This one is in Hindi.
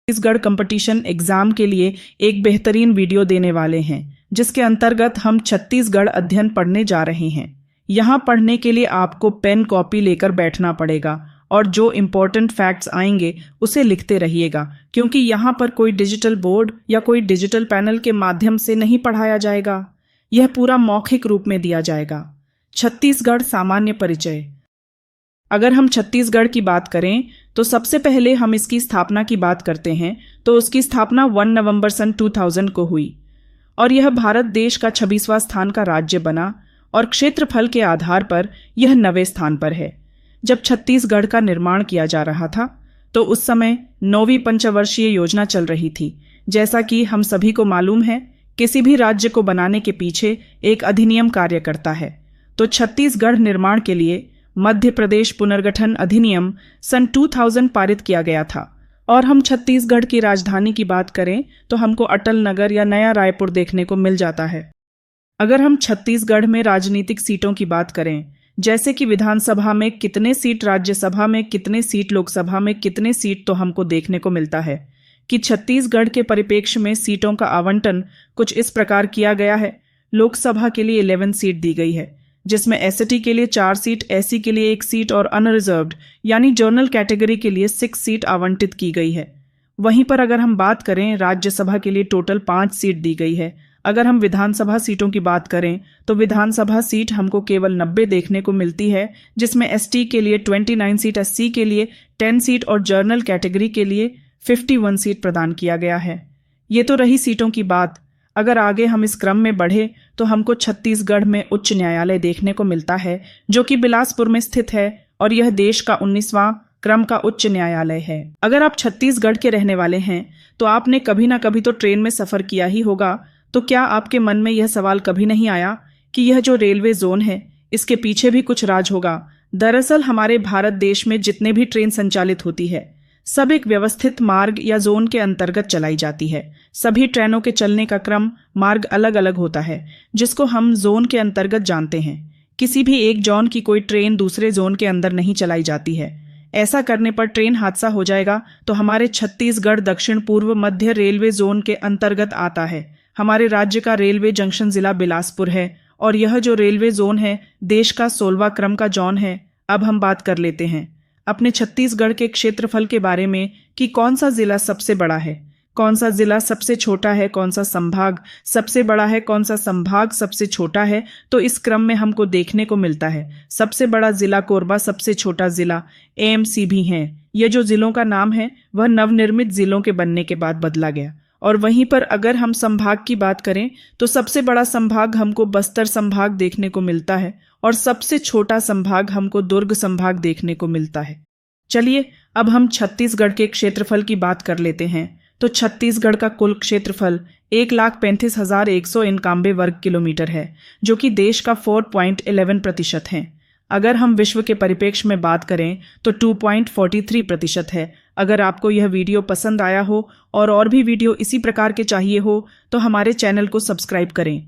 छत्तीसगढ़ कंपटीशन एग्जाम के लिए एक बेहतरीन वीडियो देने वाले हैं, जिसके अंतर्गत हम छत्तीसगढ़ अध्ययन पढ़ने जा रहे हैं। यहाँ पढ़ने के लिए आपको पेन कॉपी लेकर बैठना पड़ेगा और जो इम्पोर्टेंट फैक्ट्स आएंगे उसे लिखते रहिएगा, क्योंकि यहाँ पर कोई डिजिटल बोर्ड या कोई डिजिटल पैनल के माध्यम से नहीं पढ़ाया जाएगा। यह पूरा मौखिक रूप में दिया जाएगा। छत्तीसगढ़ सामान्य परिचय। अगर हम छत्तीसगढ़ की बात करें तो सबसे पहले हम इसकी स्थापना की बात करते हैं तो उसकी स्थापना 1 नवंबर सन 2000 को हुई और यह भारत देश का 26वां स्थान का राज्य बना और क्षेत्रफल के आधार पर यह 9वें स्थान पर है। जब छत्तीसगढ़ का निर्माण किया जा रहा था तो उस समय 9वीं पंचवर्षीय योजना चल रही थी। जैसा कि हम सभी को मालूम है, किसी भी राज्य को बनाने के पीछे एक अधिनियम कार्य करता है। तो छत्तीसगढ़ निर्माण के लिए मध्य प्रदेश पुनर्गठन अधिनियम सन 2000 पारित किया गया था। और हम छत्तीसगढ़ की राजधानी की बात करें तो हमको अटल नगर या नया रायपुर देखने को मिल जाता है। अगर हम छत्तीसगढ़ में राजनीतिक सीटों की बात करें, जैसे कि विधानसभा में कितने सीट, राज्यसभा में कितने सीट, लोकसभा में कितने सीट, तो हमको देखने को मिलता है कि छत्तीसगढ़ के परिप्रेक्ष्य में सीटों का आवंटन कुछ इस प्रकार किया गया है। लोकसभा के लिए 11 सीट दी गई है, जिसमें एसटी के लिए 4 सीट, एससी के लिए 1 सीट और अनरिजर्व्ड यानी जनरल कैटेगरी के लिए 6 सीट आवंटित की गई है। वहीं पर अगर हम बात करें, राज्यसभा के लिए टोटल 5 सीट दी गई है। अगर हम विधानसभा सीटों की बात करें तो विधानसभा सीट हमको केवल 90 देखने को मिलती है, जिसमें एसटी के लिए 29 सीट, एससी के लिए 10 सीट और जनरल कैटेगरी के लिए 51 सीट प्रदान किया गया है। ये तो रही सीटों की बात। अगर आगे हम इस क्रम में बढ़े तो हमको छत्तीसगढ़ में उच्च न्यायालय देखने को मिलता है, जो कि बिलासपुर में स्थित है और यह देश का 19वां क्रम का उच्च न्यायालय है। अगर आप छत्तीसगढ़ के रहने वाले हैं तो आपने कभी ना कभी तो ट्रेन में सफर किया ही होगा। तो क्या आपके मन में यह सवाल कभी नहीं आया कि यह जो रेलवे जोन है, इसके पीछे भी कुछ राज होगा? दरअसल हमारे भारत देश में जितने भी ट्रेन संचालित होती है, सब एक व्यवस्थित मार्ग या जोन के अंतर्गत चलाई जाती है। सभी ट्रेनों के चलने का क्रम, मार्ग अलग अलग होता है, जिसको हम जोन के अंतर्गत जानते हैं। किसी भी एक जोन की कोई ट्रेन दूसरे जोन के अंदर नहीं चलाई जाती है। ऐसा करने पर ट्रेन हादसा हो जाएगा तो हमारे छत्तीसगढ़ दक्षिण पूर्व मध्य रेलवे जोन के अंतर्गत आता है। हमारे राज्य का रेलवे जंक्शन जिला बिलासपुर है और यह जो रेलवे जोन है देश का 16वां क्रम का जोन है। अब हम बात कर लेते हैं अपने छत्तीसगढ़ के क्षेत्रफल के बारे में कि कौन सा जिला सबसे बड़ा है, कौन सा जिला सबसे छोटा है, कौन सा संभाग सबसे बड़ा है, कौन सा संभाग सबसे छोटा है। तो इस क्रम में हमको देखने को मिलता है सबसे बड़ा जिला कोरबा, सबसे छोटा जिला एएमसी भी है। ये जो जिलों का नाम है वह नवनिर्मित जिलों के बनने के बाद बदला गया। और वहीं पर अगर हम संभाग की बात करें तो सबसे बड़ा संभाग हमको बस्तर संभाग देखने को मिलता है और सबसे छोटा संभाग हमको दुर्ग संभाग देखने को मिलता है। चलिए अब हम छत्तीसगढ़ के क्षेत्रफल की बात कर लेते हैं। तो छत्तीसगढ़ का कुल क्षेत्रफल 1,35,191 वर्ग किलोमीटर है, जो कि देश का 4.11% है। अगर हम विश्व के परिप्रेक्ष्य में बात करें तो 2.43% है। अगर आपको यह वीडियो पसंद आया हो और भी वीडियो इसी प्रकार के चाहिए हो तो हमारे चैनल को सब्सक्राइब करें।